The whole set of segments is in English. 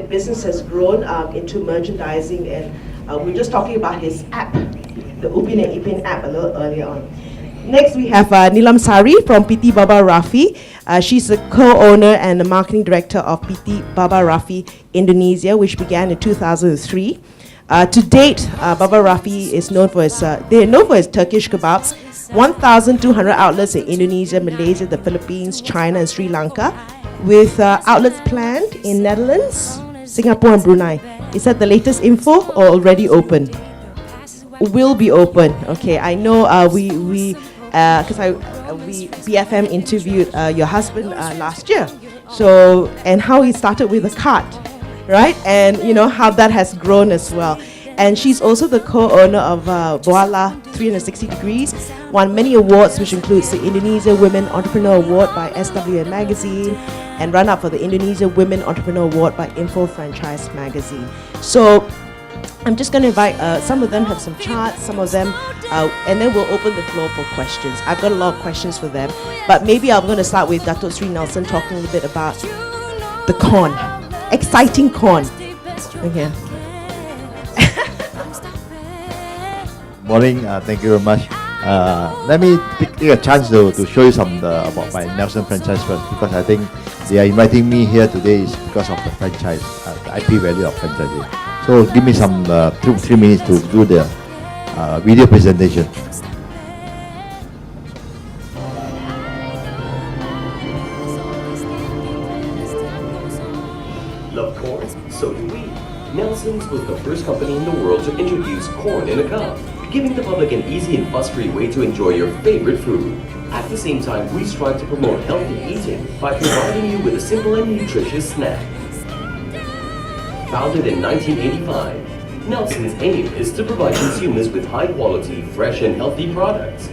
business has grown into merchandising, and we were just talking about his app, the Upin and Ipin app a little earlier on. Next, we have Nilamsari from PT Baba Rafi. She's the co-owner and the marketing director of PT Baba Rafi Indonesia, which began in 2003. To date, Baba Rafi is known for his, they're known for his Turkish kebabs, 1,200 outlets in Indonesia, Malaysia, the Philippines, China, and Sri Lanka, with outlets planned in Netherlands, Singapore, and Brunei. Is that the latest info or already open? Will be open. Okay, I know we BFM interviewed your husband last year. So, and how he started with a cart, right? And you know how that has grown as well. And she's also the co-owner of Bawah 360 Degrees, won many awards, which includes the Indonesia Women Entrepreneur Award by SWM Magazine, and run-up for the Indonesia Women Entrepreneur Award by Info Franchise Magazine. So I'm just going to invite, some of them have some charts, some of them, and then we'll open the floor for questions. I've got a lot of questions for them, but maybe I'm going to start with Dato Sri Nelson talking a little bit about the corn, exciting corn. Okay. Morning, thank you very much. Let me take a chance to show you some about my Nelson franchise first, because I think they are inviting me here today is because of the franchise, the IP value of franchising. So give me some 2-3 minutes to do the video presentation. Love corn? So do we. Nelson's was the first company in the world to introduce corn in a cup, giving the public an easy and fuss-free way to enjoy your favorite food. At the same time, we strive to promote healthy eating by providing you with a simple and nutritious snack. Founded in 1985, Nelson's aim is to provide consumers with high-quality, fresh and healthy products.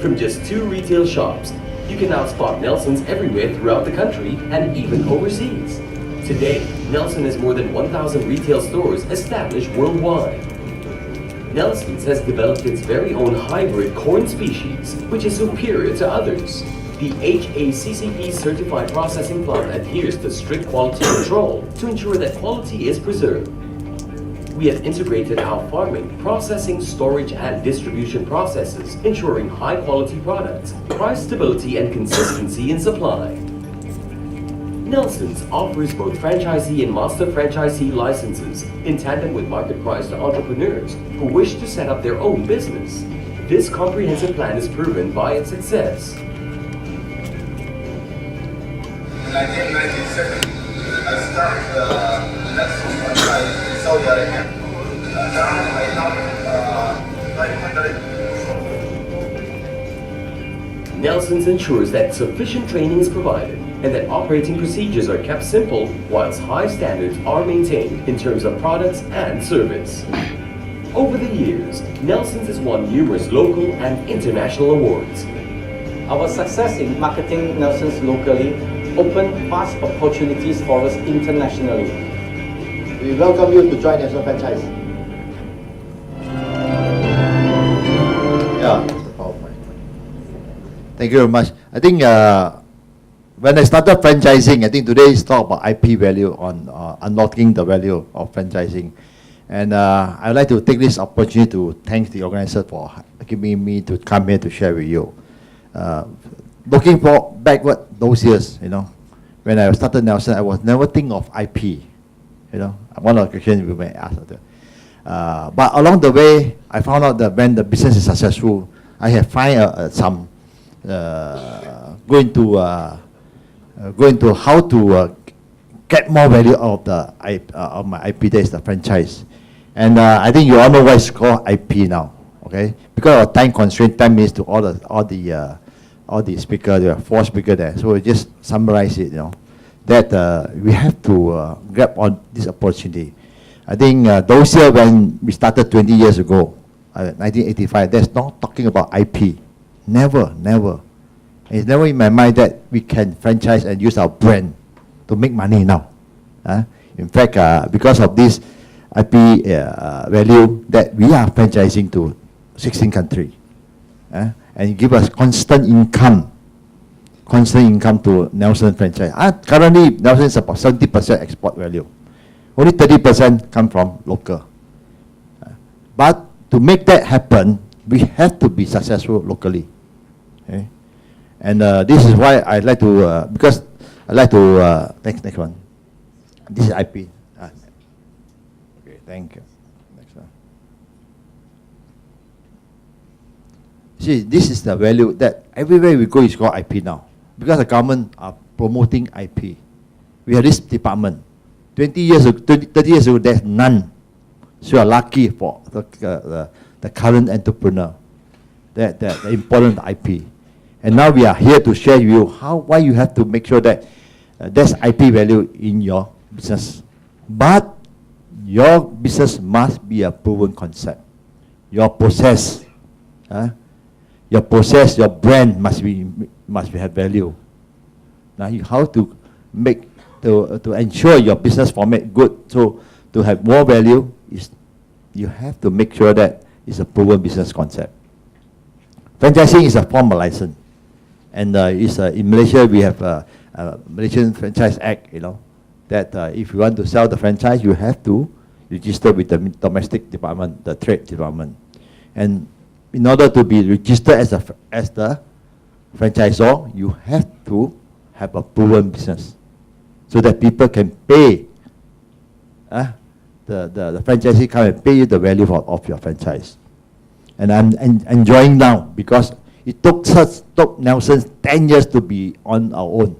From just 2 retail shops, you can now spot Nelson's everywhere throughout the country and even overseas. Today, Nelson has more than 1,000 retail stores established worldwide. Nelson's has developed its very own hybrid corn species, which is superior to others. The HACCP certified processing plant adheres to strict quality control to ensure that quality is preserved. We have integrated our farming, processing, storage, and distribution processes, ensuring high-quality products, price stability, and consistency in supply. Nelson's offers both franchisee and master franchisee licenses in tandem with market price to entrepreneurs who wish to set up their own business. This comprehensive plan is proven by its success. In 1997, I started the Nexus franchise in Saudi Arabia. Now I have 500. Nelson's ensures that sufficient training is provided and that operating procedures are kept simple whilst high standards are maintained in terms of products and service. Over the years, Nelson's has won numerous local and international awards. Our success in marketing Nelson's locally opened vast opportunities for us internationally. We welcome you to join Nelson franchise. Yeah, that's the PowerPoint. Thank you very much. I think when I started franchising, I think today is talk about IP value on unlocking the value of franchising. And I'd like to take this opportunity to thank the organizer for giving me to come here to share with you. Looking backward those years, you know, when I started Nelson, I was never think of IP. You know, one of the questions we may ask. But along the way, I found out that when the business is successful, I have find some going to how to get more value out of my IP. That is the franchise, and I think you all know what is called IP now. Okay, because of time constraint, 10 minutes to all the speakers. There are 4 speakers there, so we just summarize it. You know, that we have to grab on this opportunity. I think those years when we started 20 years ago, 1985, there's not talking about IP. Never. It's never in my mind that we can franchise and use our brand to make money now. In fact, because of this IP value, that we are franchising to 16 countries, and give us constant income to Nelson franchise. Currently, Nelson is about 70% export value. Only 30% come from local. But to make that happen, we have to be successful locally. Okay? And this is why I like to, because I like to, next one. This is IP. Okay, thank you. Next one. See, this is the value that everywhere we go is called IP now. Because the government are promoting IP. We have this department. 30 years ago, there's none. So you are lucky for the current entrepreneur, the important IP. And now we are here to share with you why you have to make sure that there's IP value in your business. But your business must be a proven concept. Your process, your brand must have value. Now how to make to ensure your business format good. So to have more value is you have to make sure that it's a proven business concept. Franchising is a form of license, and in Malaysia we have a Malaysian Franchise Act. You know that if you want to sell the franchise, you have to register with the domestic department, the trade department, and in order to be registered as the franchisor, you have to have a proven business, so that people can pay. The franchisee come and pay you the value of your franchise. And I'm enjoying now because it took Nelson 10 years to be on our own,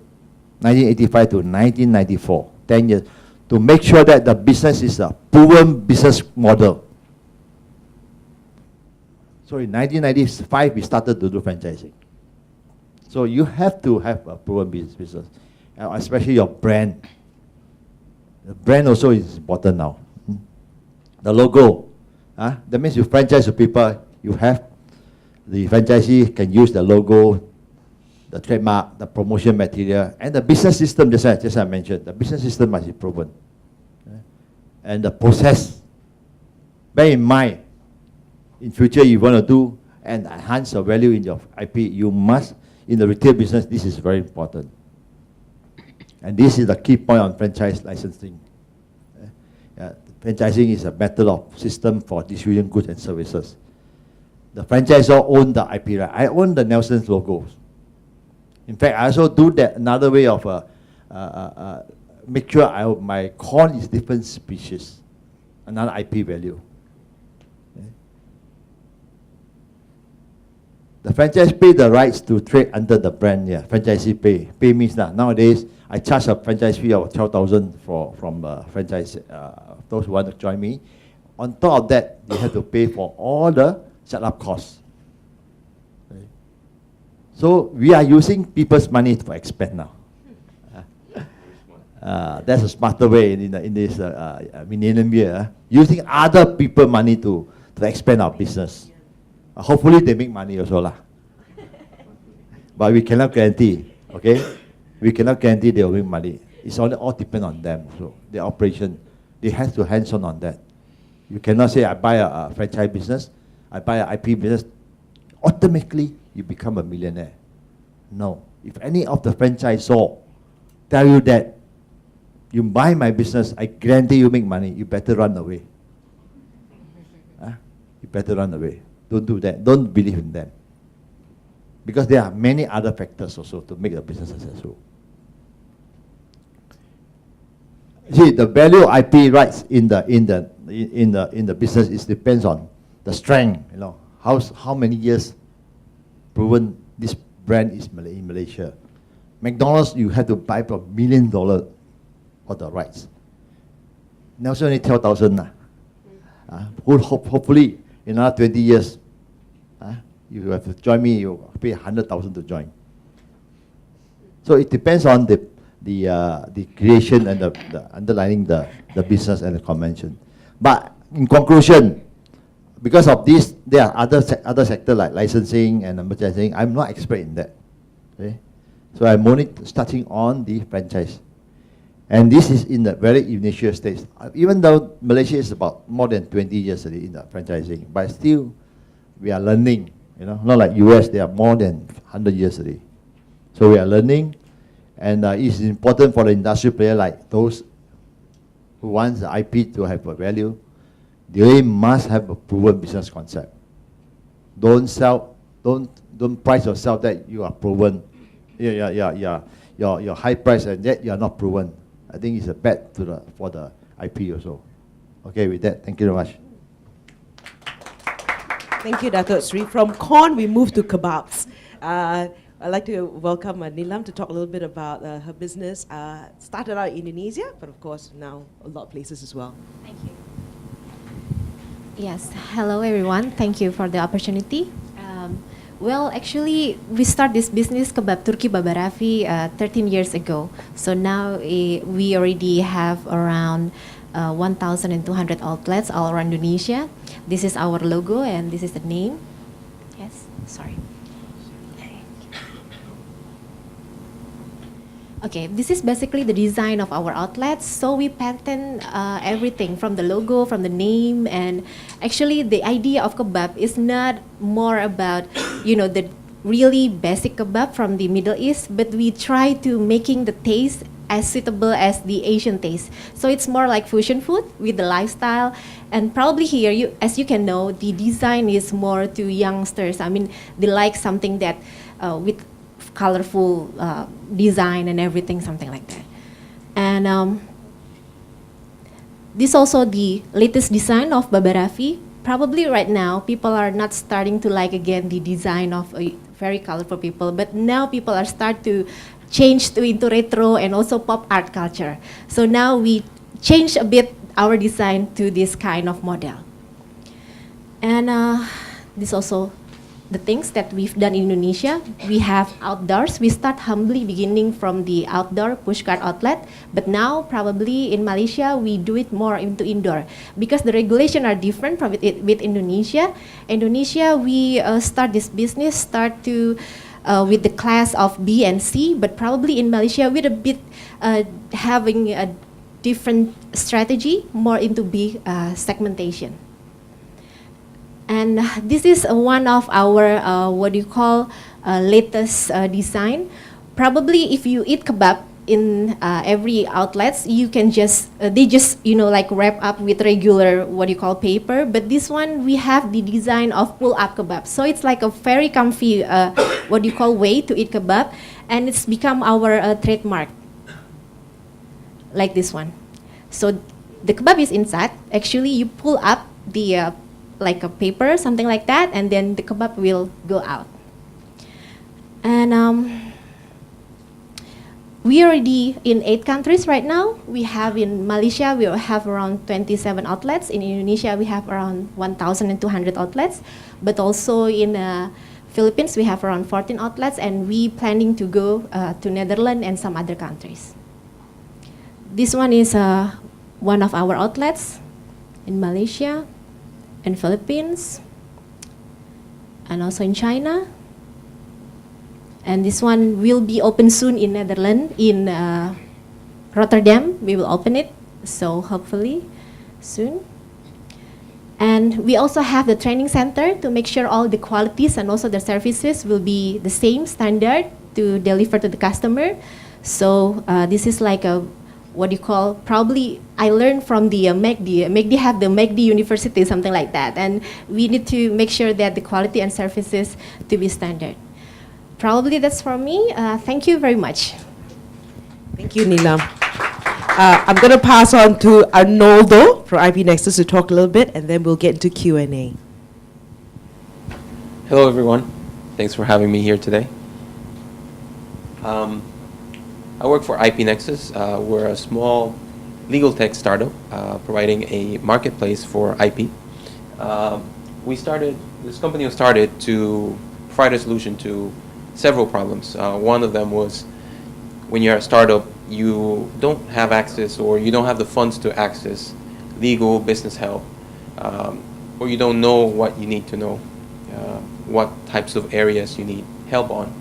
1985 to 1994, 10 years, to make sure that the business is a proven business model. So in 1995, we started to do franchising. So you have to have a proven business, especially your brand. The brand also is important now. The logo, that means you franchise to people, you have the franchisee can use the logo, the trademark, the promotion material, and the business system, just as I mentioned, the business system must be proven. And the process, bear in mind, in future you want to do and enhance the value in your IP, you must, in the retail business, this is very important. And this is the key point on franchise licensing. Franchising is a method of system for distributing goods and services. The franchisor owns the IP right. I own the Nelson's logos. In fact, I also do that another way of make sure my corn is different species, another IP value. Okay. The franchise pay the rights to trade under the brand. Yeah, franchisee pay. Pay means that nowadays I charge a franchise fee of 12,000 from franchise. Those who want to join me. On top of that, they have to pay for all the setup costs. Okay. So we are using people's money to expand now. That's a smarter way in this millennium year. Using other people's money to expand our business. Hopefully they make money also lah. But we cannot guarantee. Okay, we cannot guarantee they will make money. It's all depend on them. So the operation. They have to hands-on on that. You cannot say, I buy a franchise business, I buy an IP business, automatically you become a millionaire. No. If any of the franchisor tell you that, you buy my business, I guarantee you make money, you better run away. You better run away. Don't do that. Don't believe in them. Because there are many other factors also to make the business successful. See, the value of IP rights in the business is depends on the strength. You know, how many years proven this brand is in Malaysia. McDonald's, you have to buy for $1 million for the rights. Nelson only 12,000. Hopefully, in another 20 years, you have to join me. You pay 100,000 to join. So it depends on the creation and the underlining the business and the convention. But in conclusion, because of this, there are other sectors like licensing and merchandising. I'm not expert in that. Okay? So I'm only starting on the franchise. And this is in the very initial stage. Even though Malaysia is about more than 20 years already in the franchising, but still we are learning. You know, not like US, they are more than 100 years already. So we are learning. And it's important for the industry player like those who wants the IP to have a value, they must have a proven business concept. Don't price yourself that you are proven. You're high price and yet you are not proven. I think it's a bet for the IP also. Okay, with that, thank you very much. Thank you, Dato Sri. From corn, we move to kebabs. I'd like to welcome Nilam to talk a little bit about her business. Started out in Indonesia, but of course now a lot of places as well. Thank you. Yes, hello everyone. Thank you for the opportunity. Well, actually, we start this business Kebab Turki Momyrafi 13 years ago. So now we already have around 1,200 outlets all around Indonesia. This is our logo and this is the name. Yes, sorry. Okay, this is basically the design of our outlets. So we patent everything from the logo, from the name, and actually the idea of kebab is not more about, the really basic kebab from the Middle East, but we try to making the taste as suitable as the Asian taste. So it's more like fusion food with the lifestyle. And probably here, as you can know, the design is more to youngsters. I mean, they like something that with colorful design and everything, something like that. And this also the latest design of Momyrafi. Probably right now, people are not starting to like again the design of very colorful people, but now people are start to change into retro and also pop art culture. So now we change a bit our design to this kind of model. And this also the things that we've done in Indonesia. We have outdoors. We start humbly beginning from the outdoor pushcart outlet, but now probably in Malaysia we do it more into indoor because the regulation are different from with Indonesia. Indonesia we start this business with the class of B and C, but probably in Malaysia with a bit having a different strategy, more into B segmentation. And this is one of our latest design. Probably if you eat kebab in every outlets, you can they just wrap up with regular paper. But this one we have the design of pull up kebab. So it's like a very comfy way to eat kebab, and it's become our trademark. Like this one. So the kebab is inside. Actually, you pull up the like a paper, something like that, and then the kebab will go out. And we already in 8 countries right now. We have in Malaysia, we have around 27 outlets. In Indonesia, we have around 1,200 outlets. But also in Philippines, we have around 14 outlets, and we planning to go to Netherlands and some other countries. This one is one of our outlets in Malaysia, in Philippines, and also in China. And this one will be open soon in Netherlands, in Rotterdam. We will open it, so hopefully soon. And we also have the training center to make sure all the qualities and also the services will be the same standard to deliver to the customer. So this is like a probably I learned from the MACD. MACD have the MACD University, something like that. And we need to make sure that the quality and services to be standard. Probably that's for me. Thank you very much. Thank you, Nilam. I'm going to pass on to Arnoldo from IP Nexus to talk a little bit, and then we'll get into Q&A. Hello, everyone. Thanks for having me here today. I work for IP Nexus. We're a small legal tech startup providing a marketplace for IP. This company was started to provide a solution to several problems. One of them was when you're a startup, you don't have access or you don't have the funds to access legal business help, or you don't know what you need to know, what types of areas you need help on.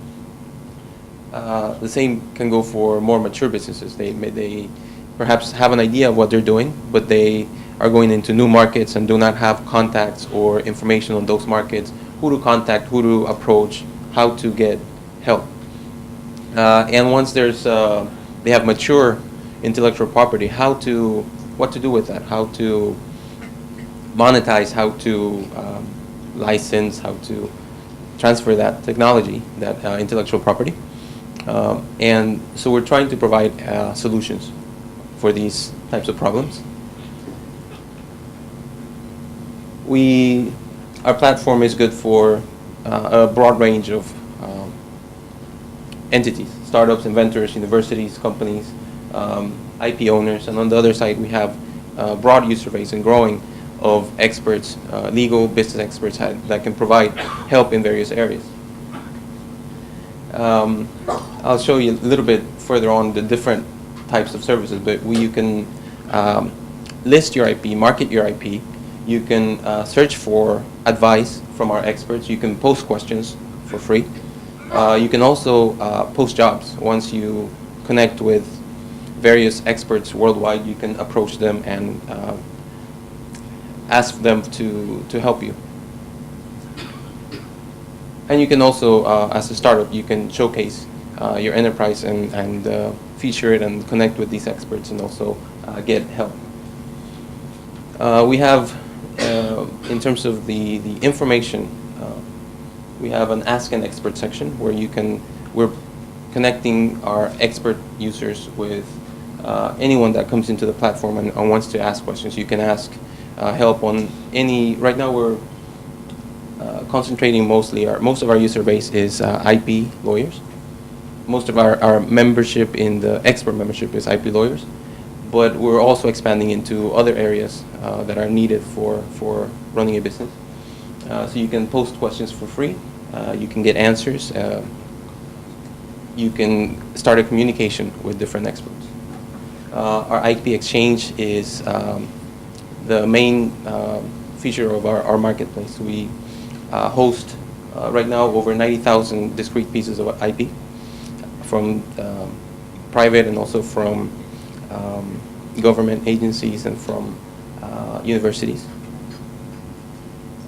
The same can go for more mature businesses. They perhaps have an idea of what they're doing, but they are going into new markets and do not have contacts or information on those markets, who to contact, who to approach, how to get help. And once they have mature intellectual property, how to what to do with that, how to monetize, how to license, how to transfer that technology, that intellectual property. And so we're trying to provide solutions for these types of problems. Our platform is good for a broad range of entities, startups, inventors, universities, companies, IP owners, and on the other side we have a broad user base and growing of experts, legal business experts that can provide help in various areas. I'll show you a little bit further on the different types of services, but you can list your IP, market your IP, you can search for advice from our experts, you can post questions for free. You can also post jobs. Once you connect with various experts worldwide, you can approach them and ask them to help you. And you can also, as a startup, you can showcase your enterprise and feature it and connect with these experts and also get help. We have, in terms of the information, we have an Ask an Expert section where we're connecting our expert users with anyone that comes into the platform and wants to ask questions. You can ask help on any. Right now we're concentrating most of our user base is IP lawyers. Most of our membership in the expert membership is IP lawyers, but we're also expanding into other areas that are needed for running a business. So you can post questions for free. You can get answers. You can start a communication with different experts. Our IP exchange is the main feature of our marketplace. We host right now over 90,000 discrete pieces of IP from private and also from government agencies and from universities.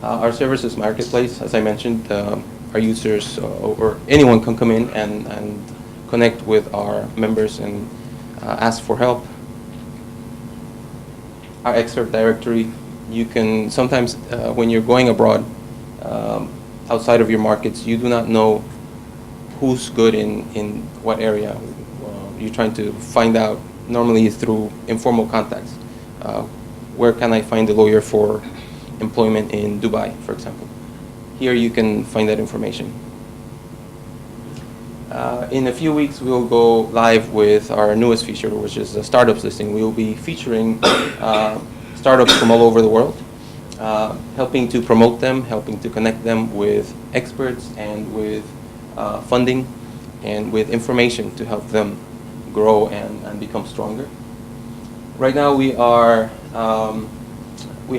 Our services marketplace, as I mentioned, our users or anyone can come in and connect with our members and ask for help. Our expert directory, you can sometimes, when you're going abroad, outside of your markets, you do not know who's good in what area. You're trying to find out, normally through informal contacts. Where can I find a lawyer for employment in Dubai, for example? Here you can find that information. In a few weeks, we'll go live with our newest feature, which is the startups listing. We'll be featuring startups from all over the world, helping to promote them, helping to connect them with experts and with funding and with information to help them grow and become stronger. Right now we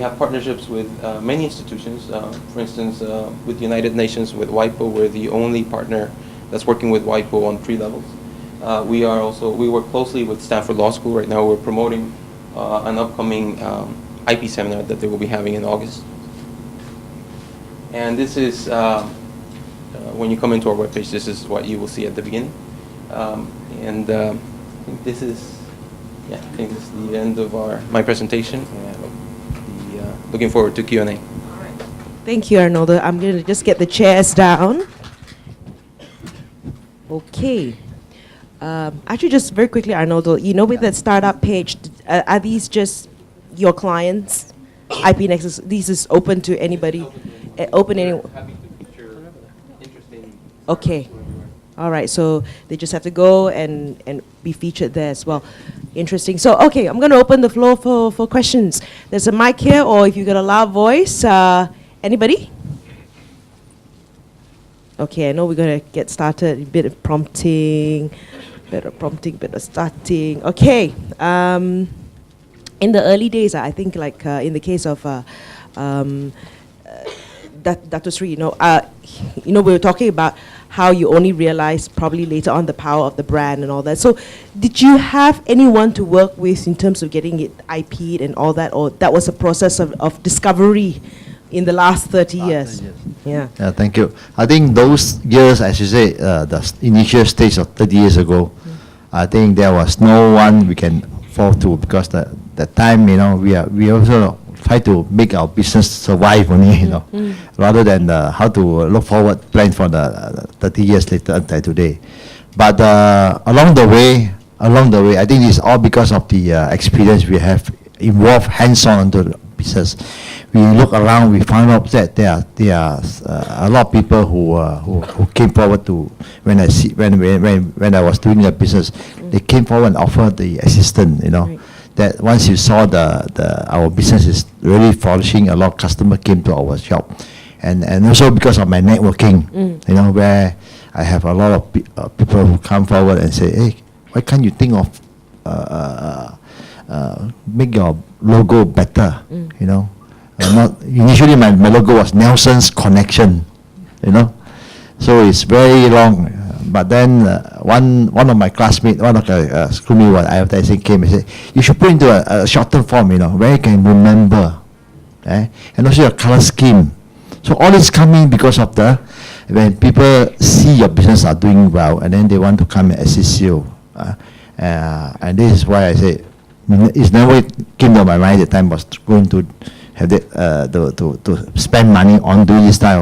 have partnerships with many institutions. For instance, with the United Nations, with WIPO, we're the only partner that's working with WIPO on 3 levels. We work closely with Stanford Law School. Right now we're promoting an upcoming IP seminar that they will be having in August. And this is, when you come into our webpage, this is what you will see at the beginning. I think this is the end of my presentation. And looking forward to Q&A. Thank you, Arnoldo. I'm going to just get the chairs down. Okay. Actually, just very quickly, Arnoldo, with that startup page, are these just your clients? IP Nexus, this is open to anybody? Open anyone? Okay. All right, so they just have to go and be featured there as well. Interesting. So, okay, I'm going to open the floor for questions. There's a mic here, or if you've got a loud voice, anybody? Okay, I know we're going to get started. A bit of prompting, bit of starting. Okay. In the early days, I think, like in the case of Dato Sri, we were talking about how you only realized probably later on the power of the brand and all that. So did you have anyone to work with in terms of getting it IP'd and all that, or that was a process of discovery in the last 30 years? Yeah. Yeah, thank you. I think those years, as you say, the initial stage of 30 years ago, I think there was no one we can fall to because that time, we also try to make our business survive only, rather than how to look forward, plan for the 30 years later until today. But along the way, I think it's all because of the experience we have involved hands-on into the business. We look around, we found out that there are a lot of people who came forward to when I was doing the business, they came forward and offered the assistance, Right. That once you saw our business is really flourishing, a lot of customers came to our shop, and also because of my networking, where I have a lot of people who come forward and say, hey, why can't you think of make your logo better, not initially my logo was Nelson's Connection, so it's very long. But then one of my classmates, one of the schoolmates was advertising came and said, you should put into a shorter form, where you can remember, and also your color scheme. So all this coming because of when people see your business are doing well, and then they want to come and assist you. And this is why I say, it's never came to my mind at the time was going to have to spend money on doing this type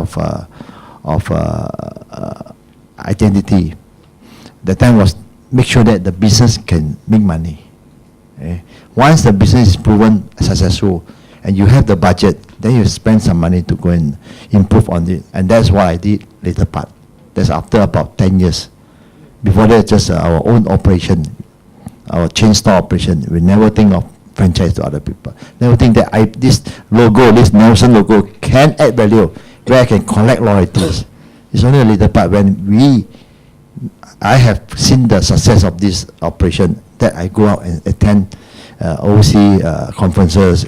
of identity. The time was make sure that the business can make money. Once the business is proven successful and you have the budget, then you spend some money to go and improve on it. And that's what I did later part. That's after about 10 years. Before that, just our own operation, our chain store operation. We never think of franchise to other people. Never think that this logo, this Nelson logo can add value where I can collect royalties. It's only a little part when I have seen the success of this operation that I go out and attend overseas conferences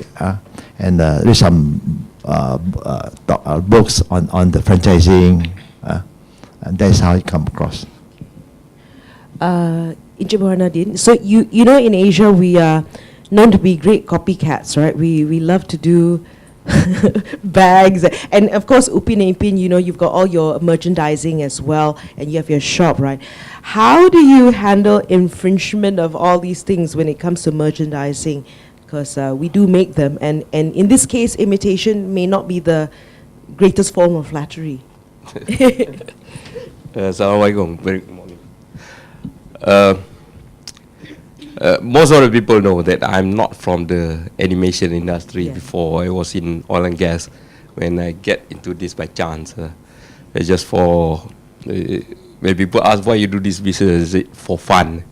and read some books on the franchising, and that's how it come across. Burhanuddin, so you know in Asia we are known to be great copycats, right? We love to do bags, and of course Upin Ipin, you've got all your merchandising as well, and you have your shop, right? How do you handle infringement of all these things when it comes to merchandising? Because we do make them, and in this case imitation may not be the greatest form of flattery. Assalamualaikum. Very good morning. Most of the people know that I'm not from the animation industry. Before. I was in oil and gas. When I get into this by chance, it's just for when people ask why you do this business, is it for fun?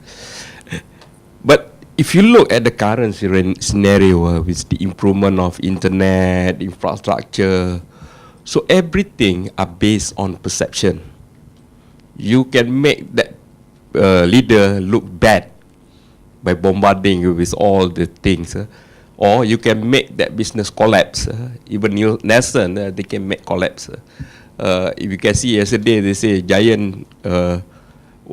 But if you look at the current scenario with the improvement of internet infrastructure, so everything are based on perception. You can make that leader look bad by bombarding you with all the things, or you can make that business collapse. Even Nelson, they can make collapse. If you can see yesterday, they say giant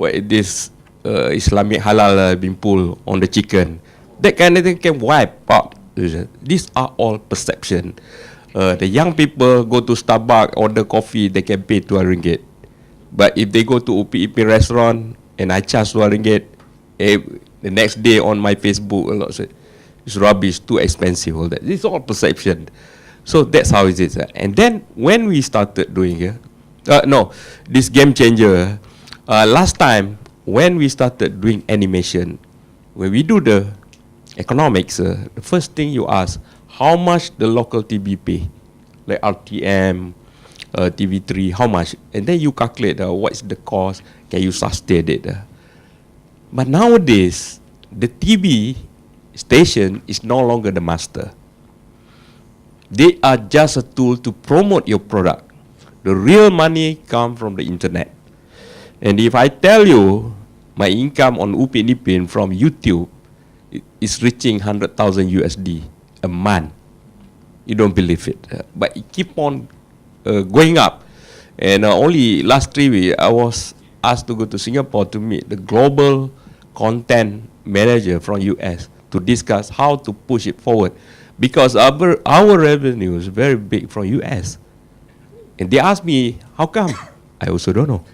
this Islamic halal being pulled on the chicken. That kind of thing can wipe out. These are all perception. The young people go to Starbucks, order coffee, they can pay 12 ringgit. But if they go to UPIP restaurant and I charge 12 ringgit, the next day on my Facebook, a lot say, it's rubbish, too expensive, all that. It's all perception. So that's how it is. And then when we started doing this game changer, last time when we started doing animation, when we do the economics, the first thing you ask, how much the local TV pay? Like RTM, TV3, how much? And then you calculate what's the cost, can you sustain it? But nowadays, the TV station is no longer the master. They are just a tool to promote your product. The real money comes from the internet. And if I tell you my income on Upin Ipin from YouTube is reaching 100,000 USD a month, you don't believe it. But it keep on going up. And only last 3 weeks, I was asked to go to Singapore to meet the global content manager from US to discuss how to push it forward, because our revenue is very big from US. And they asked me, how come? I also don't know.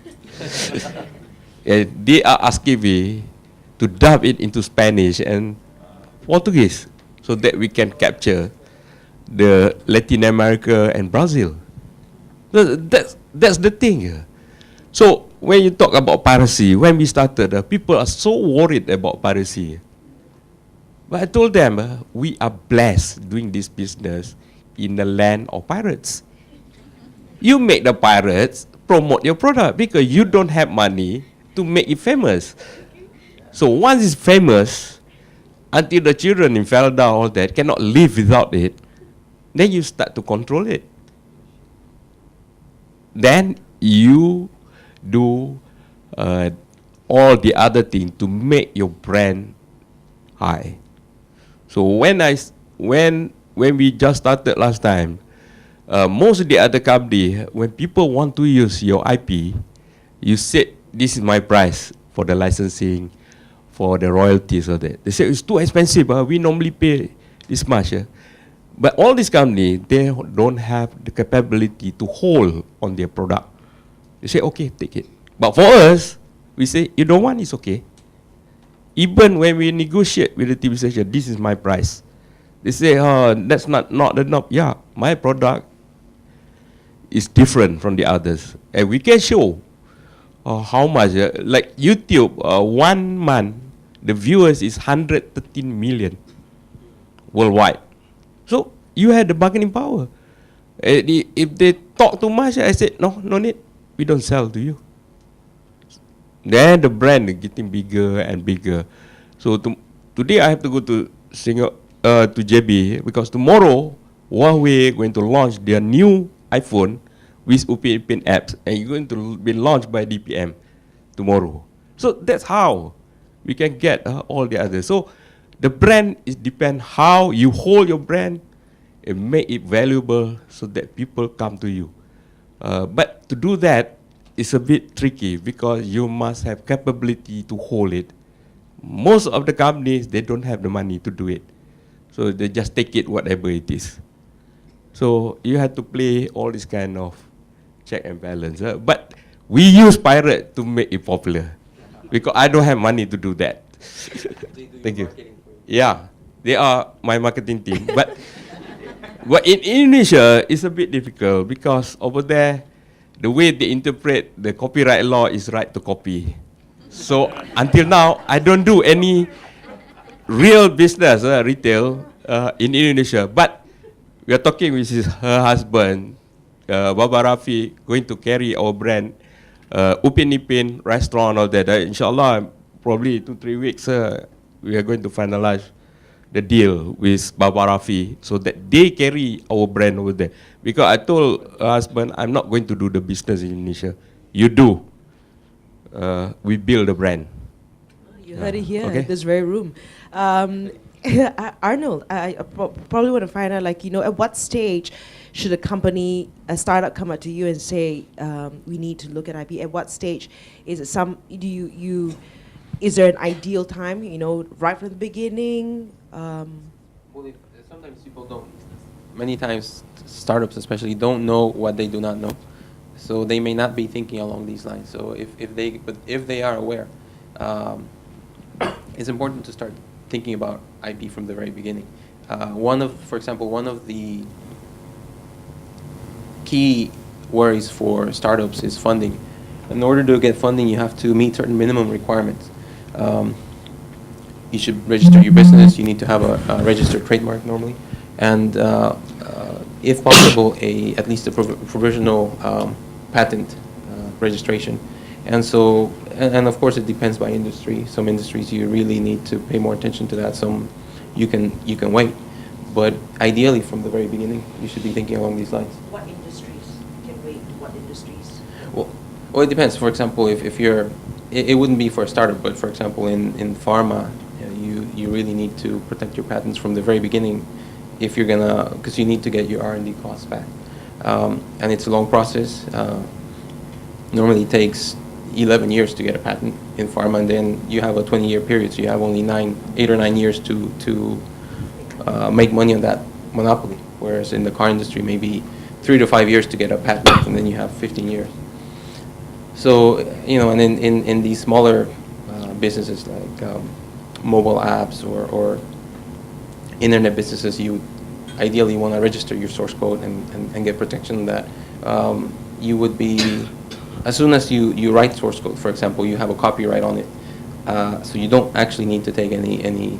They are asking me to dub it into Spanish and Portuguese. so that we can capture the Latin America and Brazil. That's the thing. So when you talk about piracy, when we started, people are so worried about piracy. But I told them, we are blessed doing this business in the land of pirates. You make the pirates promote your product because you don't have money to make it famous. So once it's famous, until the children in Felda, all that, cannot live without it, then you start to control it. Then you do all the other things to make your brand high. So when we just started last time, most of the other company, when people want to use your IP, you said, this is my price for the licensing, for the royalties or that. They say, it's too expensive, we normally pay this much. But all these companies, they don't have the capability to hold on their product. They say, okay, take it. But for us, we say, you don't want, it's okay. Even when we negotiate with the TV station, this is my price. They say, oh, that's not enough. Yeah, my product is different from the others. And we can show how much. Like YouTube, 1 month, the viewers is 113 million worldwide. So you had the bargaining power. If they talk too much, I said, no need. We don't sell to you. Then the brand is getting bigger and bigger. So today I have to go to to JB because tomorrow Huawei going to launch their new iPhone with UPN apps, and it's going to be launched by DPM tomorrow. So that's how we can get all the others. So the brand is depend how you hold your brand and make it valuable so that people come to you. But to do that is a bit tricky because you must have capability to hold it. Most of the companies, they don't have the money to do it. So they just take it whatever it is. So you have to play all this kind of check and balance. But we use pirate to make it popular because I don't have money to do that. Thank you. Yeah, they are my marketing team. But in Indonesia, it's a bit difficult because over there, the way they interpret the copyright law is right to copy. So until now, I don't do any real business, retail, in Indonesia. But we are talking with her husband, Baba Rafi, going to carry our brand, Upin Ipin restaurant, all that. Inshallah, probably 2-3 weeks, we are going to finalize the deal with Baba Rafi so that they carry our brand over there. Because I told her husband, I'm not going to do the business in Indonesia. You do. We build a brand. You heard it here Okay. in this very room. Arnold, I probably want to find out, like, at what stage should a company, a startup, come up to you and say, we need to look at IP? At what stage is it? Is there an ideal time? Right from the beginning. Well, sometimes people don't. Many times, startups especially don't know what they do not know, so they may not be thinking along these lines. So if they are aware, it's important to start thinking about IP from the very beginning. For example, one of the key worries for startups is funding. In order to get funding, you have to meet certain minimum requirements. You should register your business. You need to have a registered trademark normally, and if possible, at least a provisional patent registration. And so, and of course, it depends by industry. Some industries you really need to pay more attention to that. Some you can wait, but ideally from the very beginning, you should be thinking along these lines. What industries can wait? What industries? Well, it depends. For example, if you're, it wouldn't be for a startup, but for example, in pharma, you really need to protect your patents from the very beginning, if you're gonna, because you need to get your R&D costs back, and it's a long process. Normally, it takes 11 years to get a patent in pharma, and then you have a 20-year period, so you have only 8 or 9 years to make money on that monopoly. Whereas in the car industry, maybe 3 to 5 years to get a patent, and then you have 15 years. So, and in these smaller businesses like mobile apps or internet businesses, you ideally want to register your source code and get protection that you would be, as soon as you write source code, for example, you have a copyright on it. So you don't actually need to take any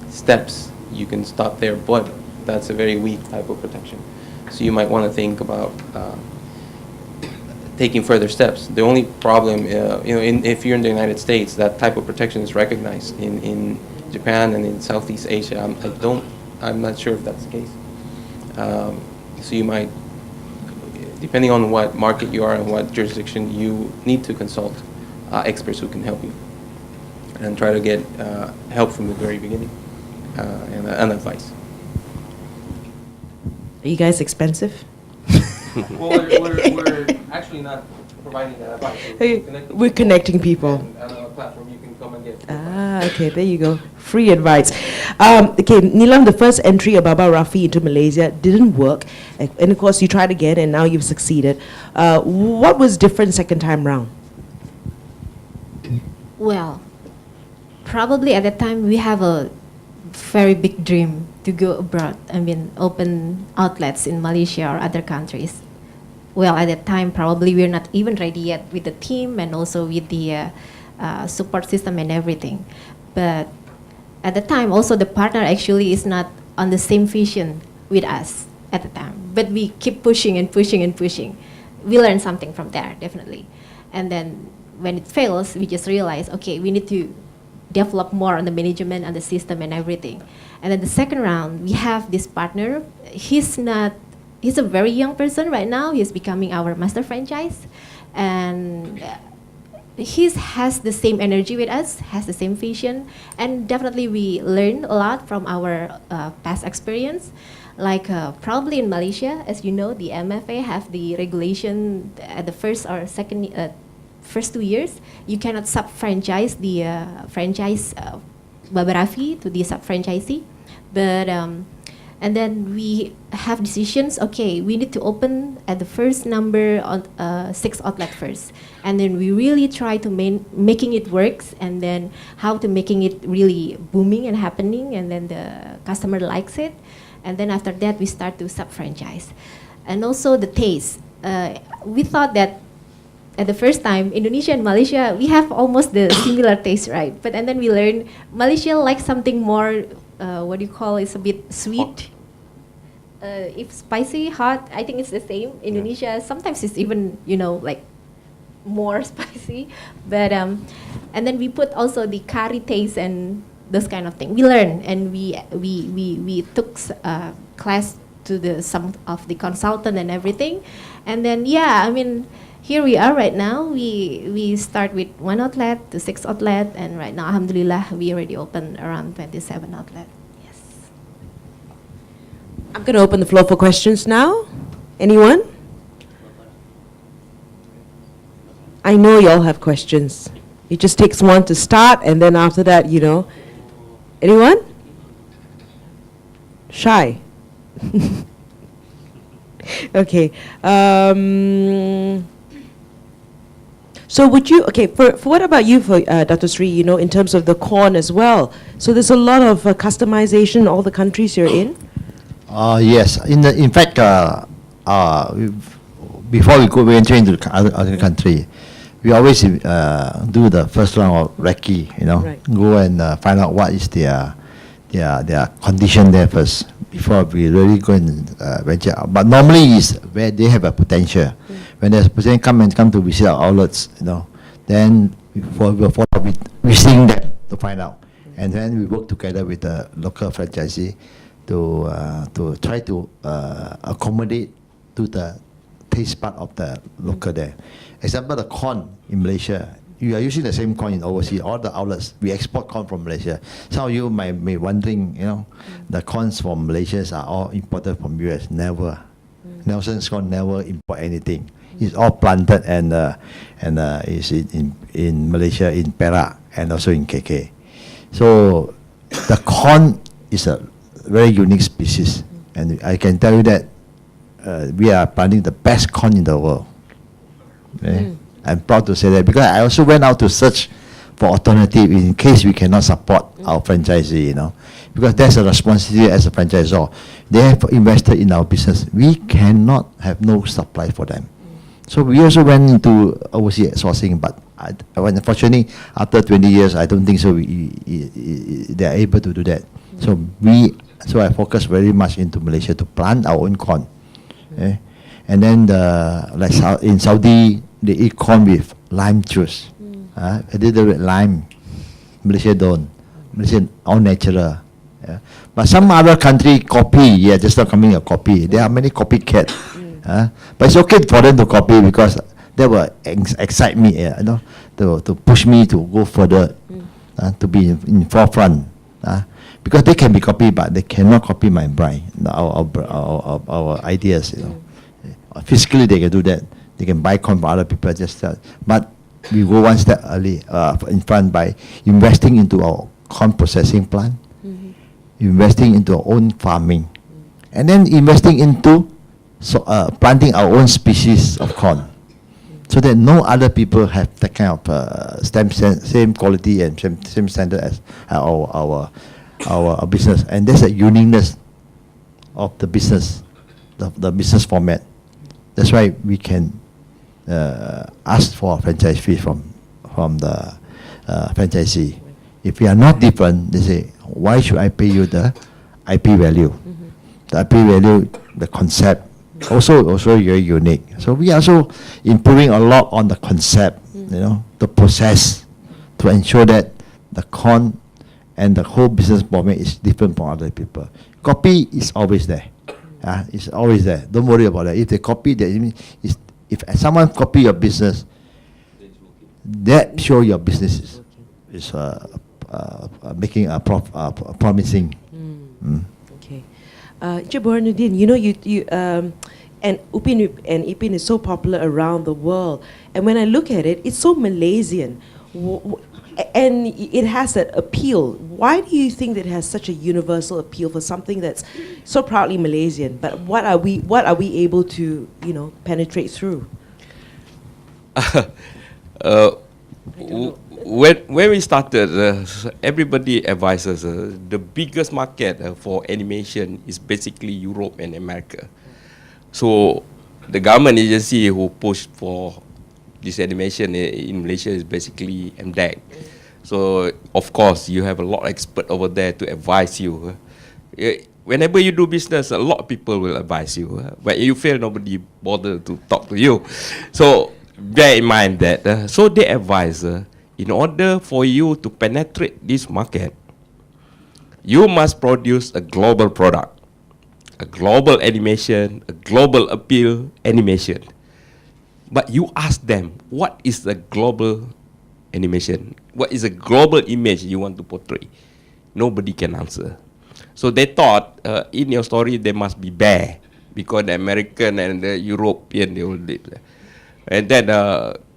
steps. You can stop there, but that's a very weak type of protection. So you might want to think about taking further steps. The only problem, if you're in the United States, that type of protection is recognized. In Japan and in Southeast Asia, I'm not sure if that's the case. So you might, depending on what market you are and what jurisdiction, you need to consult experts who can help you and try to get help from the very beginning and advice. Are you guys expensive? Well, we're actually not providing that advice. We're connecting people. And on a platform you can come and get. Okay, there you go. Free advice. Okay, Nilam, the first entry of Baba Rafi into Malaysia didn't work. And of course, you tried again and now you've succeeded. What was different second time round? Well, probably at that time we have a very big dream to go abroad. I mean, open outlets in Malaysia or other countries. Well, at that time, probably we're not even ready yet with the team and also with the support system and everything. But at the time, also the partner actually is not on the same vision with us at the time. But we keep pushing and pushing and pushing. We learn something from there, definitely. And then when it fails, we just realize, okay, we need to develop more on the management and the system and everything. And then the second round, we have this partner. He's a very young person right now. He's becoming our master franchise. And he has the same energy with us, has the same vision. And definitely we learned a lot from our past experience. Like probably in Malaysia, as you know, the MFA have the regulation at the first 2 years, you cannot sub-franchise the franchise Momyrafi to the sub-franchisee. But, and then we have decisions, okay, we need to open at the first number on 6 outlet first. And then we really try to making it works, and then how to making it really booming and happening, and then the customer likes it. And then after that, we start to sub-franchise. And also the taste. We thought that at the first time, Indonesia and Malaysia, we have almost the similar taste, right? But and then we learned Malaysia likes something more, what do you call it? It's a bit sweet. If spicy, hot, I think it's the same. Indonesia, sometimes it's even, like more spicy. But and then we put also the curry taste and those kind of thing. We learn, and we took class to some of the consultant and everything. And then here we are right now. We start with 1 outlet to 6 outlet, and right now, alhamdulillah, we already opened around 27 outlet. Yes. I'm going to open the floor for questions now. Anyone? I know you all have questions. It just takes one to start, and then after that, Anyone? Shy. Okay. So would you, for what about you, for Dato Sri, in terms of the corn as well? So there's a lot of customization in all the countries you're in? Yes. In fact, before we enter into the other country, we always do the first round of recce, Right. Go and find out what is their condition there first before we really go and venture out. But normally is where they have a potential. When there's potential, come to visit our outlets, then we'll follow up with visiting them to find out, and then we work together with the local franchisee to try to accommodate to the taste part of the local there. Example, the corn in Malaysia, you are using the same corn in overseas. All the outlets, we export corn from Malaysia. Some of you may be wondering, the corns from Malaysia are all imported from US. Never. Nelson's corn never import anything. It's all planted and is in Malaysia, in Perak, and also in KK. So the corn is a very unique species, and I can tell you that we are planting the best corn in the world. Okay? I'm proud to say that, because I also went out to search for alternative in case we cannot support our franchisee, you know, because that's a responsibility as a franchisor. They have invested in our business. We cannot have no supply for them. So we also went into overseas sourcing, but unfortunately, after 20 years, I don't think so. They are able to do that. So I focus very much into Malaysia to plant our own corn. And then like in Saudi, they eat corn with lime juice. A little bit lime. Malaysia don't. Malaysia all natural. But some other country copy. Just not coming a copy. There are many copycat. But it's okay for them to copy because that will excite me, you know, to push me to go further, to be in forefront. Because they can be copied, but they cannot copy my brain, our ideas, you know. Physically, they can do that. They can buy corn from other people, but we go one step early, in front by investing into our corn processing plant, investing into our own farming, and then investing into planting our own species of corn, so that no other people have that kind of same quality and same standard as our business. And there's a uniqueness of the business, the business format. That's why we can ask for a franchise fee from the franchisee. If we are not different, they say, why should I pay you the IP value? The IP value, the concept, also very unique. So we are also improving a lot on the concept, you know, the process, to ensure that the corn and the whole business format is different from other people. Copy is always there. It's always there. Don't worry about that. If they copy, if someone copy your business, that show your business is making a promising. Okay. Burhanuddin, you know, you and Upin and Ipin is so popular around the world. And when I look at it, it's so Malaysian. And it has that appeal. Why do you think that it has such a universal appeal for something that's so proudly Malaysian? But what are we able to, you know, penetrate through? When we started, everybody advises the biggest market for animation is basically Europe and America. So the government agency who pushed for this animation in Malaysia is basically MDAC. So of course you have a lot of experts over there to advise you. Whenever you do business, a lot of people will advise you. But you feel nobody bother to talk to you. So bear in mind that. So they advise, in order for you to penetrate this market, you must produce a global product, a global animation, a global appeal animation. But you ask them, what is the global animation? What is a global image you want to portray? Nobody can answer. So they thought, in your story, there must be bear, because the American and the European, they all did. And then,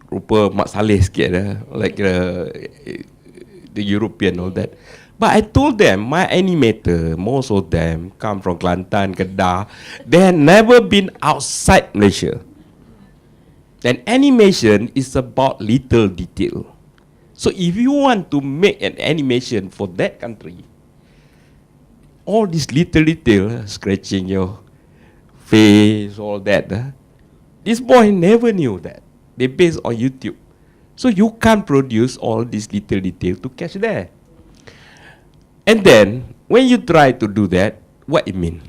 rupa mak saleh sikit, like the European, all that. But I told them, my animator, most of them come from Kelantan, Kedah. They had never been outside Malaysia. And animation is about little detail. So if you want to make an animation for that country, all this little detail, scratching your face, all that, this boy never knew that. They based on YouTube. So you can't produce all this little detail to catch there. And then, when you try to do that, what it mean?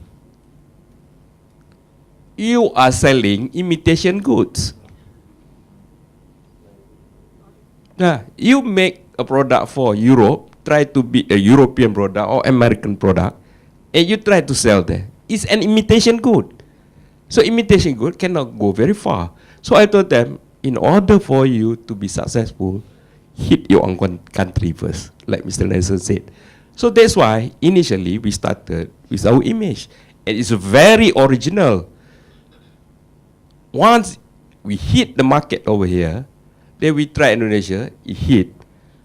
You are selling imitation goods. You make a product for Europe, try to be a European product or American product, and you try to sell there. It's an imitation good. So imitation good cannot go very far. So I told them, in order for you to be successful, hit your own country first, like Mr. Nelson said. So that's why initially we started with our image. And it's very original. Once we hit the market over here, then we try Indonesia, it hit.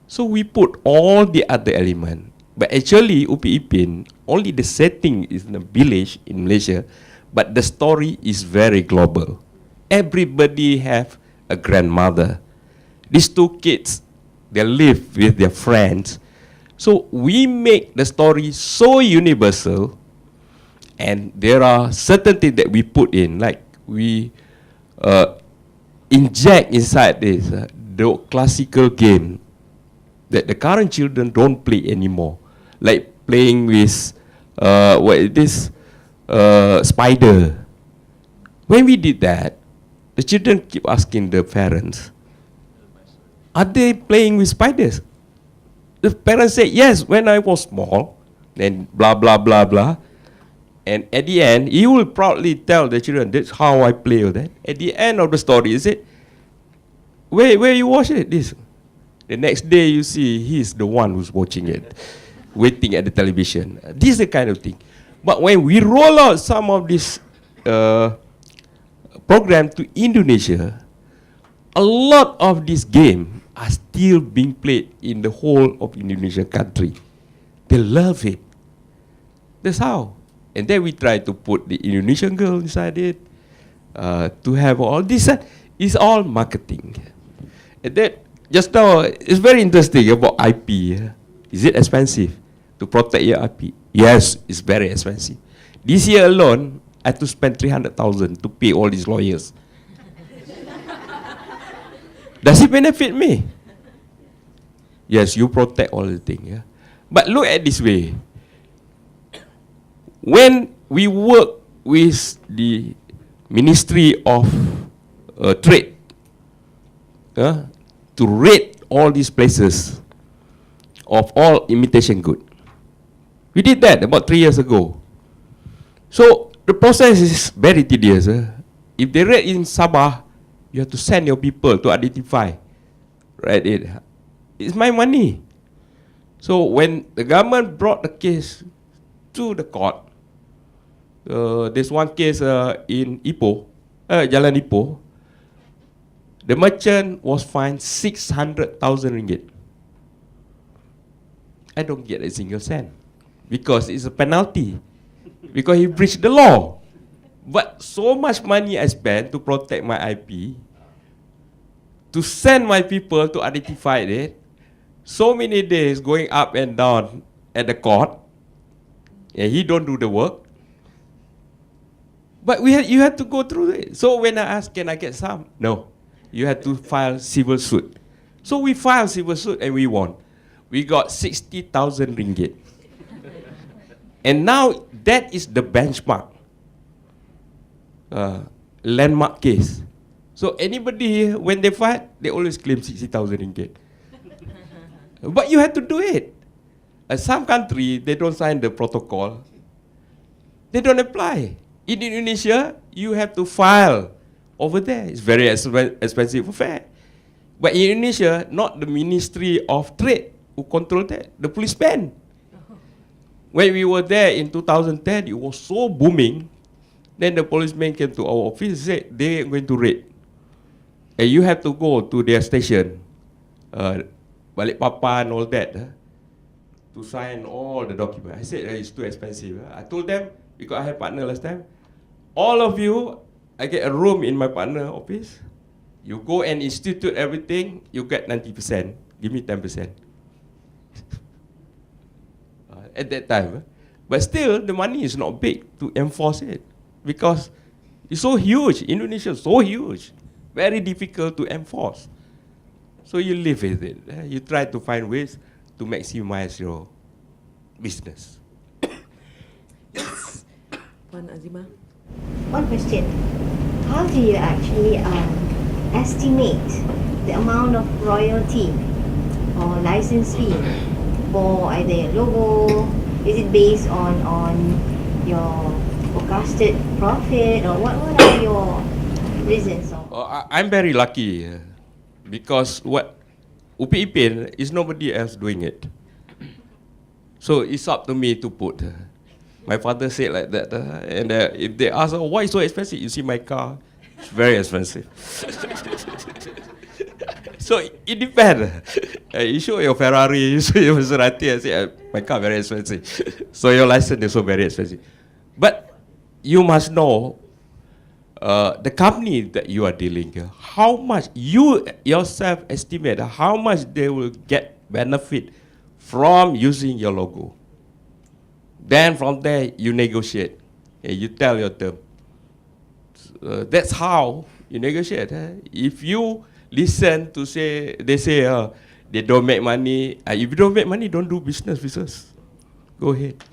So we put all the other elements. But actually, Upi Ipin, only the setting is in a village in Malaysia, but the story is very global. Everybody have a grandmother. These two kids they live with their friends. So we make the story so universal, and there are certain things that we put in, like we inject inside this the classical game that the current children don't play anymore, like playing with what is this spider. When we did that, the children keep asking the parents, are they playing with spiders? The parents say, yes, when I was small, then blah, blah, blah, blah. And at the end, he will proudly tell the children, that's how I play with that. At the end of the story, he said, where you watch it? This. The next day, you see, he's the one who's watching it, waiting at the television. This is the kind of thing. But when we roll out some of this program to Indonesia, a lot of this game are still being played in the whole of Indonesian country. They love it. That's how. And then we try to put the Indonesian girl inside it, to have all this. It's all marketing. And then, just now, it's very interesting about IP. Is it expensive to protect your IP? Yes, it's very expensive. This year alone, I had to spend 300,000 to pay all these lawyers. Does it benefit me? Yes, you protect all the things. Yeah? But look at this way. When we work with the Ministry of Trade to rate all these places of all imitation good, we did that about 3 years ago. So the process is very tedious. If they rate in Sabah, you have to send your people to identify. Right? It's my money. So when the government brought the case to the court, there's one case in Ipoh, Jalan Ipoh. The merchant was fined 600,000 ringgit. I don't get a single cent because it's a penalty, because he breached the law. But so much money I spent to protect my IP, to send my people to identify it, so many days going up and down at the court, and he don't do the work. But you had to go through it. So when I asked, can I get some? No. You had to file civil suit. So we filed civil suit and we won. We got 60,000 ringgit. And now that is the benchmark. Landmark case. So anybody here, when they fight, they always claim 60,000 ringgit. But you have to do it. Some country, they don't sign the protocol. They don't apply. In Indonesia, you have to file over there. It's very expensive affair. But in Indonesia, not the Ministry of Trade who control that, the policeman. When we were there in 2010, it was so booming. Then the policeman came to our office and said, they are going to raid. And you have to go to their station, Balikpapan, all that, to sign all the documents. I said, it's too expensive. I told them, because I had partner last time, all of you, I get a room in my partner office. You go and institute everything, you get 90%. Give me 10%. At that time. But still, the money is not big to enforce it. Because it's so huge. Indonesia is so huge. Very difficult to enforce. So you live with it. You try to find ways to maximize your business. Azima. One question. How do you actually estimate the amount of royalty or license fee for either your logo? Is it based on your forecasted profit, or what are your reasons? I'm very lucky because what Upi Ipin is nobody else doing it. So it's up to me to put. My father said like that, and if they ask, why is so expensive? You see my car, it's very expensive. So it depends. You show your Ferrari, you show your Maserati, I say, my car very expensive. So your license is also very expensive. But you must know, the company that you are dealing, how much you yourself estimate how much they will get benefit from using your logo. Then from there you negotiate. You tell your term. That's how you negotiate. If you listen to say, they say they don't make money. If you don't make money, don't do business with us. Go ahead.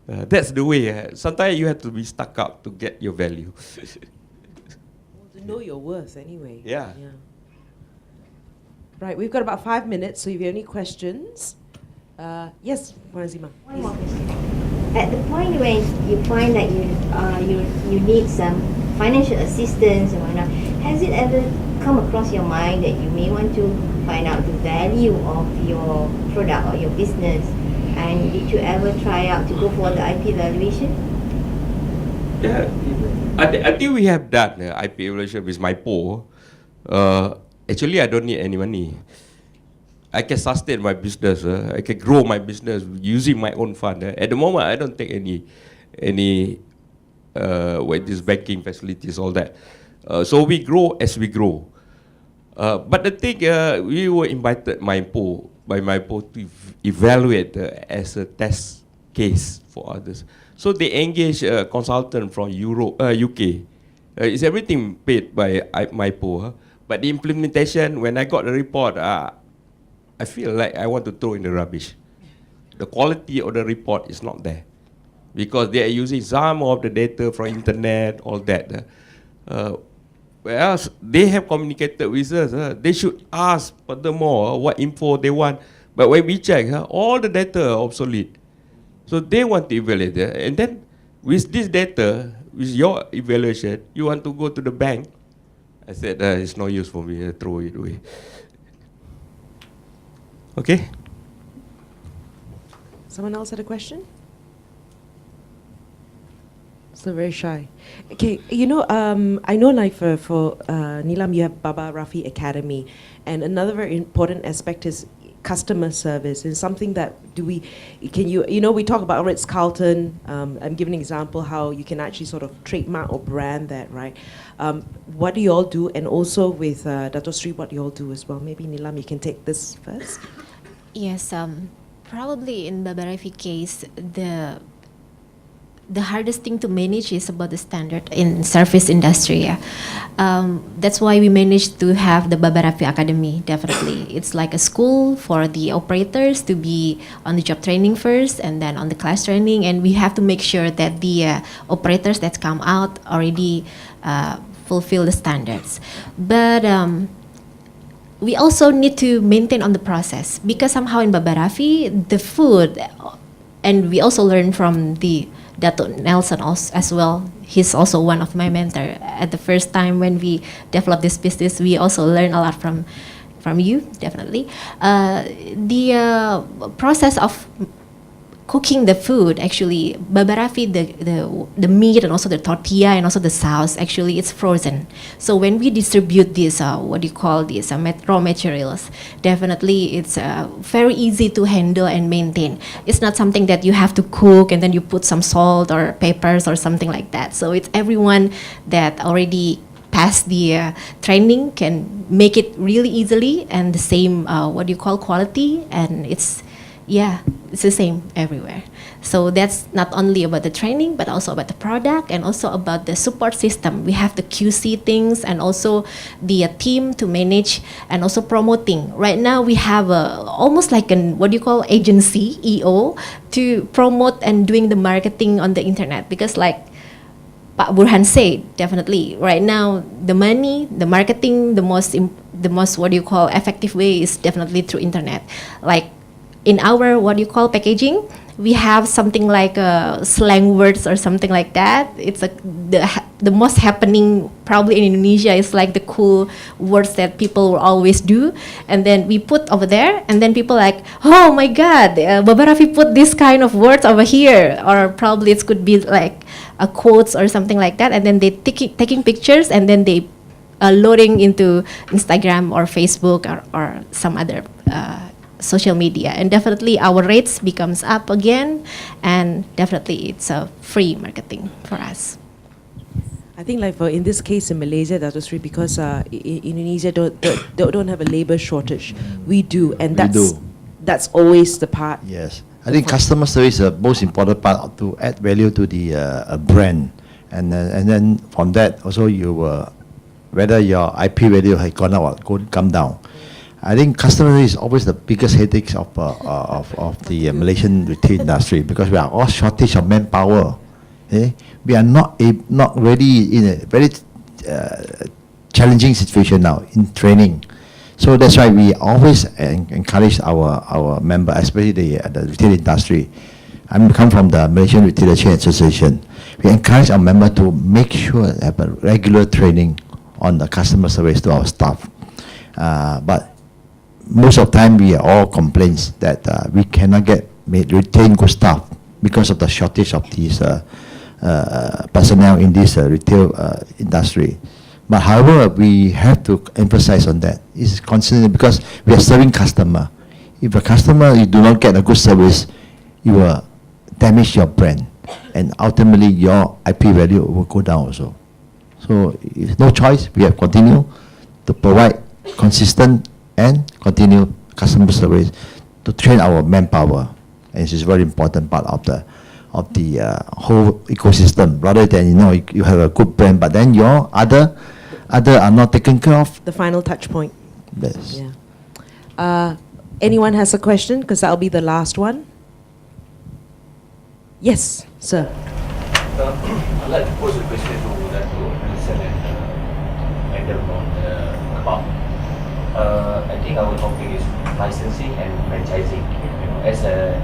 That's the way. Sometimes you have to be stuck up to get your value. To know your worth anyway. Yeah. Right, we've got about 5 minutes, so if you have any questions. Yes, Mazima. One more question. At the point when you find that you need some financial assistance and whatnot, has it ever come across your mind that you may want to find out the value of your product or your business? And did you ever try out to go for the IP evaluation? Yeah, I think we have done IP evaluation with my PO. Actually, I don't need any money. I can sustain my business. I can grow my business using my own fund. At the moment, I don't take any with this banking facilities, all that. So we grow as we grow. But the thing, we were invited by my PO to evaluate as a test case for others. So they engage a consultant from UK. It's everything paid by my PO. But the implementation, when I got the report, I feel like I want to throw in the rubbish. The quality of the report is not there, because they are using some of the data from internet, all that. Whereas they have communicated with us, they should ask furthermore what info they want. But when we check, all the data are obsolete. So they want to evaluate that. And then with this data, with your evaluation, you want to go to the bank. I said, it's no use for me, throw it away. Okay? Someone else had a question? Still very shy. Okay, you know, I know like for Nilam, you have Rafi Academy, and another very important aspect is customer service. And something that we talk about Ritz-Carlton. I'm giving an example how you can actually sort of trademark or brand that, right? What do you all do? And also with Dato Sri, what do you all do as well? Maybe Nilam, you can take this first. Yes, probably in the Momyrafi case, the hardest thing to manage is about the standard in service industry. That's why we managed to have the Momyrafi Academy. Definitely, it's like a school for the operators to be on the job training first, and then on the class training. And we have to make sure that the operators that come out already fulfill the standards. But we also need to maintain on the process, because somehow in Momyrafi, the food, and we also learn from the Dato Nelson as well. He's also one of my mentor. At the first time when we developed this business, we also learn a lot from you, definitely. The process of cooking the food, actually, Momyrafi, the meat and also the tortilla and also the sauce, actually it's frozen. So when we distribute these, raw materials, definitely it's very easy to handle and maintain. It's not something that you have to cook and then you put some salt or peppers or something like that. So it's everyone that already passed the training can make it really easily, and the same quality, and it's the same everywhere. So that's not only about the training, but also about the product and also about the support system. We have the QC things and also the team to manage and also promoting. Right now we have almost like an agency, EO, to promote and doing the marketing on the internet, because like Pak Burhan said, definitely right now the marketing, the most effective way is definitely through internet. Like in our packaging, we have something like slang words or something like that. It's the most happening probably in Indonesia is like the cool words that people will always do, and then we put over there, and then people like, oh my God, Momyrafi put this kind of words over here, or probably it could be like a quotes or something like that, and then they taking pictures and then they loading into Instagram or Facebook or some other social media, and definitely our rates becomes up again, and definitely it's a free marketing for us. I think like for in this case in Malaysia, that was because Indonesia don't have a labor shortage. We do, and that's always the part. Yes, I think customer service is the most important part to add value to the brand, and then from that also you whether your IP value has gone up or come down. I think customer service is always the biggest headache of the Malaysian retail industry, because we are all shortage of manpower. We are not really in a very challenging situation now in training. So that's why we always encourage our member, especially the retail industry. I come from the Malaysian Retailer Chain Association. We encourage our member to make sure they have a regular training on the customer service to our staff. But most of the time we are all complaints that we cannot retain good staff because of the shortage of these personnel in this retail industry. But however, we have to emphasize on that. It's constantly because we are serving customer. If a customer you do not get a good service, you will damage your brand, and ultimately your IP value will go down also. So it's no choice. We have continue to provide consistent and continue customer service to train our manpower, and this is a very important part of the whole ecosystem. Rather than you have a good brand, but then your other are not taken care of. The final touch point. Yes. Yeah. Anyone has a question? Because that'll be the last one. Yes, sir. I'd like to pose a question to Dato and Madam on Kebab. I think our topic is licensing and franchising. As an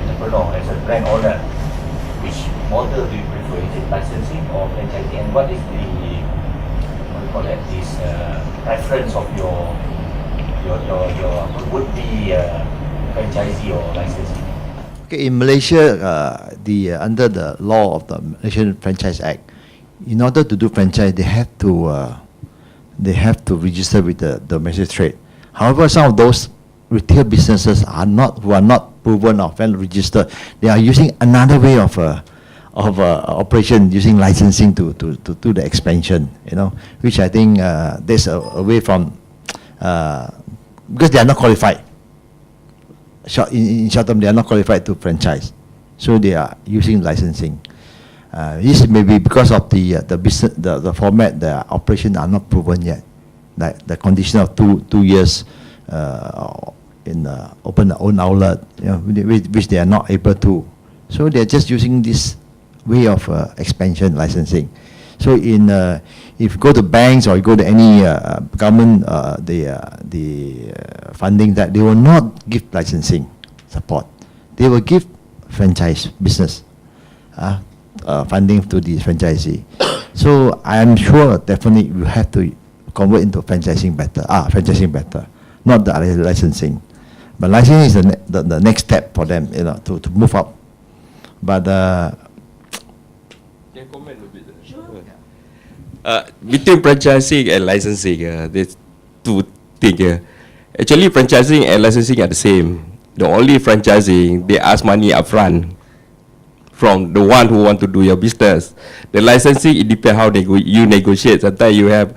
entrepreneur, as a brand owner, which model do you prefer? Is it licensing or franchising? And what is this preference of your would-be franchisee or licensee? Okay, in Malaysia, under the law of the Malaysian Franchise Act, in order to do franchise, they have to register with the domestic trade. However, some of those retail businesses who are not proven or well registered, they are using another way of operation, using licensing to do the expansion. Which I think there's a way from because they are not qualified. In short term, they are not qualified to franchise, so they are using licensing. This may be because of the business, the format, the operation are not proven yet. Like the condition of two years open their own outlet, which they are not able to. So they are just using this way of expansion licensing. So if you go to banks or you go to any government, the funding, that they will not give licensing support. They will give franchise business funding to the franchisee. So I am sure definitely you have to convert into franchising better, not the licensing. But licensing is the next step for them, to move up. But can comment a bit? Sure. Between franchising and licensing, there's two things. Actually, franchising and licensing are the same. The only franchising, they ask money upfront from the one who want to do your business. The licensing, it depends how you negotiate. Sometimes you have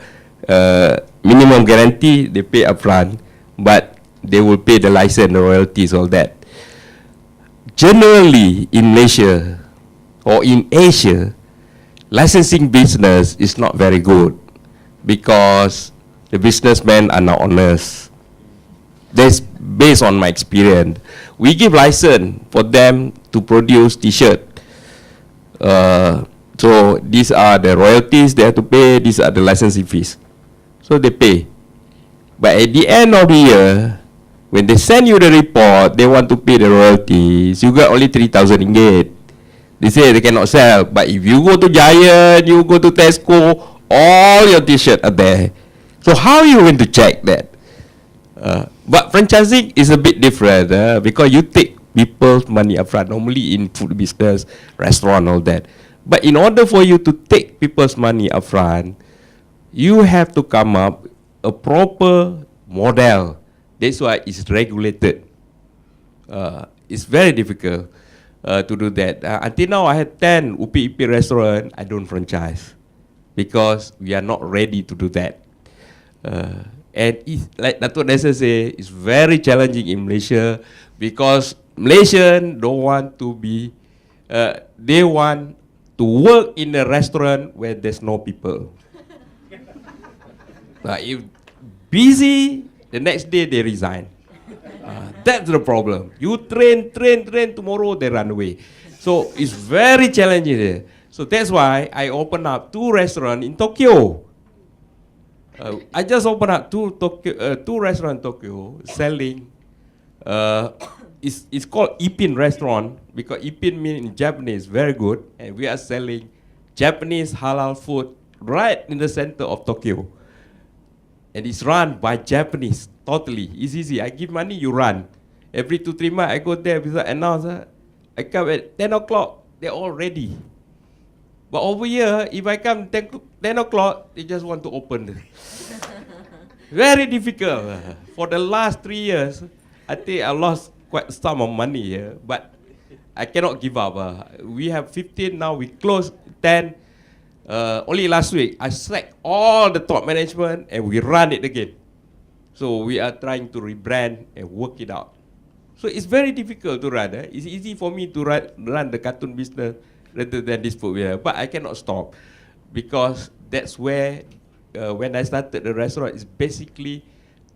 minimum guarantee, they pay upfront, but they will pay the license, the royalties, all that. Generally, in Malaysia or in Asia, licensing business is not very good because the businessmen are not honest. That's based on my experience. We give license for them to produce T-shirt. So these are the royalties they have to pay. These are the licensing fees. So they pay. But at the end of the year, when they send you the report, they want to pay the royalties. You got only 3,000 ringgit. They say they cannot sell. But if you go to Giant, you go to Tesco, all your T-shirts are there. So how are you going to check that? But franchising is a bit different because you take people's money upfront. Normally in food business, restaurant, all that. But in order for you to take people's money upfront, you have to come up a proper model. That's why it's regulated. It's very difficult to do that. Until now, I had 10 UPIP restaurants. I don't franchise because we are not ready to do that. And it's, like Dato say, it's very challenging in Malaysia because Malaysians don't want to be, they want to work in a restaurant where there's no people. If busy, the next day they resign. That's the problem. You train, tomorrow they run away. So it's very challenging there. So that's why I opened up 2 restaurants in Tokyo. I just opened up 2 restaurants in Tokyo selling. It's called Ipin restaurant because Ipin means in Japanese very good, and we are selling Japanese halal food right in the center of Tokyo. And it's run by Japanese totally. It's easy. I give money, you run. Every 2-3 months I go there because I announce. I come at 10 o'clock, they're all ready. But over here, if I come 10 o'clock, they just want to open. Very difficult. For the last 3 years, I think I lost quite some of money here, but I cannot give up. We have 15 now, we close 10. Only last week, I sacked all the top management and we run it again. So we are trying to rebrand and work it out. So it's very difficult to run. It's easy for me to run the cartoon business rather than this food. But I cannot stop because that's where, when I started the restaurant, it's basically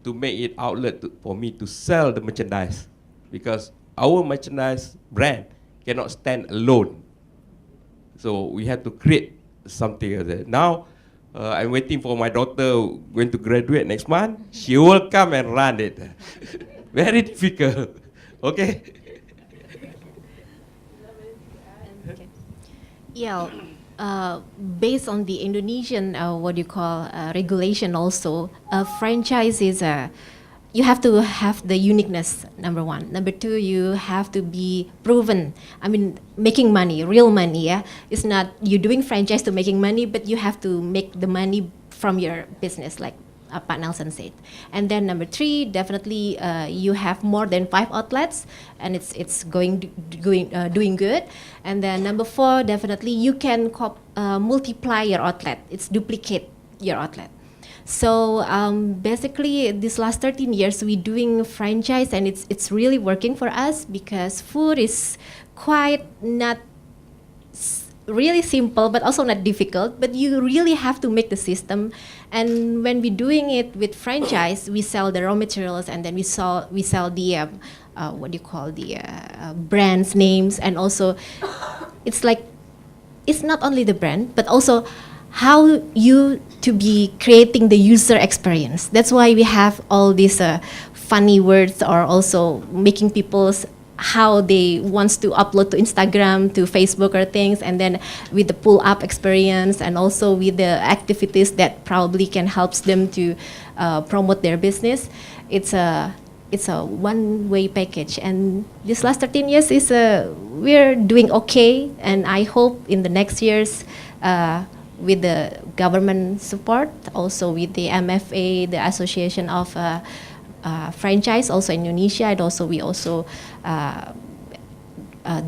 to make it outlet for me to sell the merchandise. Because our merchandise brand cannot stand alone. So we have to create something like that. Now, I'm waiting for my daughter going to graduate next month. She will come and run it. Very difficult. Okay? Yeah, based on the Indonesian, regulation also, a franchise is you have to have the uniqueness, number one. Number two, you have to be proven. I mean, making money, real money, yeah? It's not you doing franchise to making money, but you have to make the money from your business, like Pak Nelson said. And then number three, definitely you have more than 5 outlets, and it's doing good. And then number 4, definitely you can multiply your outlet. It's duplicate your outlet. So basically, this last 13 years, we doing franchise, and it's really working for us because food is quite not really simple, but also not difficult. But you really have to make the system. And when we're doing it with franchise, we sell the raw materials, and then we sell the brands names, and also it's like it's not only the brand, but also how you to be creating the user experience. That's why we have all these funny words, or also making people's how they wants to upload to Instagram, to Facebook or things, and then with the pull-up experience, and also with the activities that probably can helps them to promote their business. It's a one-way package, and this last 13 years is we're doing okay, and I hope in the next years with the government support, also with the MFA, the Association of Franchise, also in Indonesia, and also we also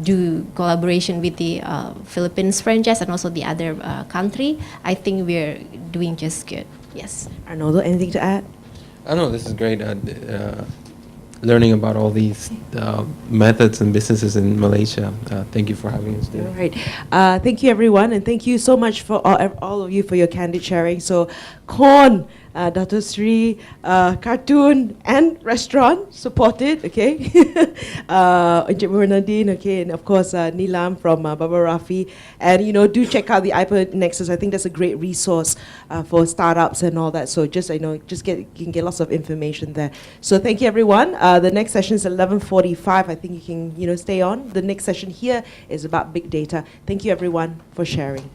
do collaboration with the Philippines franchise and also the other country. I think we're doing just good. Yes. Arnoldo, anything to add? I know this is great. Learning about all these methods and businesses in Malaysia. Thank you for having us today. All right. Thank you, everyone, and thank you so much for all of you for your candid sharing. So, Corn, Dato Sri, cartoon and restaurant supported, okay? Encik Burhanuddin, okay, and of course Nilam from Rafi. And do check out the iPad Nexus. I think that's a great resource for startups and all that. So you can get lots of information there. So thank you, everyone. The next session is 11:45. I think you can stay on. The next session here is about big data. Thank you, everyone, for sharing.